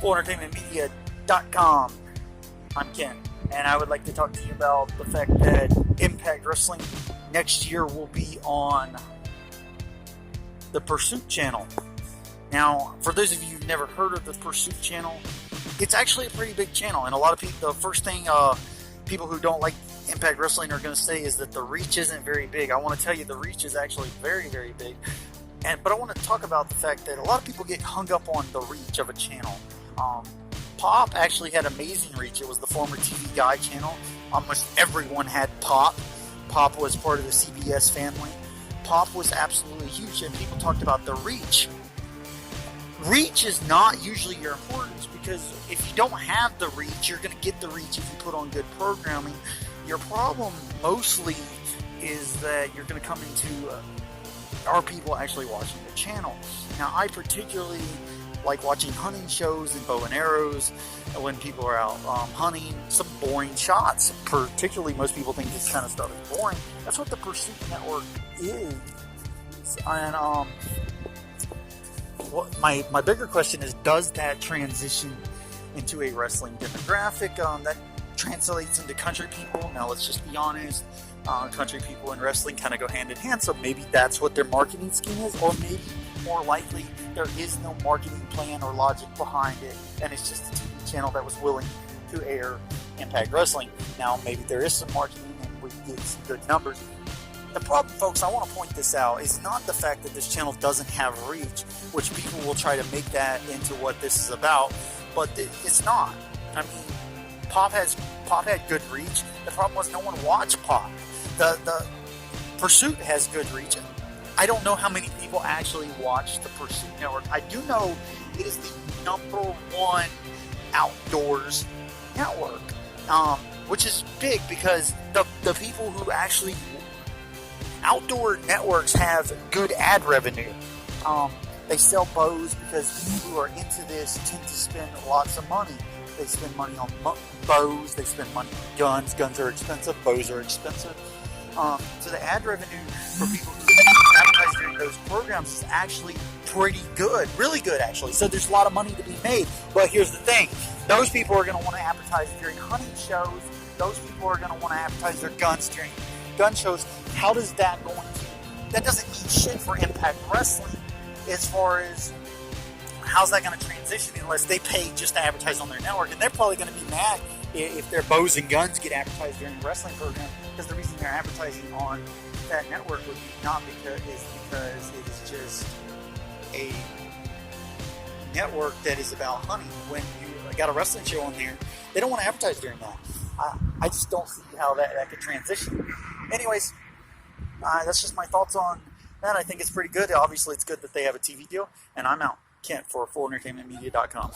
fullentertainmentmedia.com. I'm Ken, and I would like to talk to you about the fact that Impact Wrestling next year will be on the Pursuit channel. Now, for those of you who've never heard of the Pursuit channel, it's actually a pretty big channel, and a lot of people, the first thing people who don't like Impact Wrestling are going to say is that the reach isn't very big. I want to tell you the reach is actually very, very big. But I want to talk about the fact that a lot of people get hung up on the reach of a channel. Pop actually had amazing reach. It was the former TV Guide channel. Almost everyone had Pop. Pop was part of the CBS family. Pop was absolutely huge, and people talked about the reach. Reach is not usually your importance, because if you don't have the reach, you're going to get the reach if you put on good programming. Your problem mostly is that you're going to come into are people actually watching the channel. Now, I particularly like watching hunting shows and bow and arrows when people are out hunting. Some boring shots, particularly most people think this kind of stuff is boring. That's what the Pursuit Network is. And my bigger question is, does that transition into a wrestling demographic? That translates into country people. Now, let's just be honest. Country people and wrestling kind of go hand in hand, so maybe that's what their marketing scheme is, or maybe more likely there is no marketing plan or logic behind it, and it's just a TV channel that was willing to air Impact Wrestling. Now, maybe there is some marketing and we get some good numbers. The problem, folks, I want to point this out, is not the fact that this channel doesn't have reach, which people will try to make that into what this is about, but it's not. I mean, Pop had good reach. The problem was no one watched Pop. The Pursuit has good reach. I don't know how many people actually watch the Pursuit Network. I do know it is the #1 outdoors network, which is big because the people who actually outdoor networks have good ad revenue. They sell bows because people who are into this tend to spend lots of money. They spend money on bows, they spend money on guns. Guns are expensive, bows are expensive. So the ad revenue for people who advertise during those programs is actually pretty good, really good actually. So there's a lot of money to be made. But here's the thing, those people are going to want to advertise during hunting shows. Those people are going to want to advertise their guns during gun shows. How does that going to, that doesn't mean shit for Impact Wrestling as far as how's that going to transition unless they pay just to advertise on their network. And they're probably going to be mad if their bows and guns get advertised during the wrestling program, because the reason they're advertising on that network would be not because it is just a network that is about hunting. When you got a wrestling show on there, they don't want to advertise during that. I just don't see how that could transition. Anyways, that's just my thoughts on that. I think it's pretty good. Obviously, it's good that they have a TV deal, and I'm out. Kent for fullentertainmentmedia.com.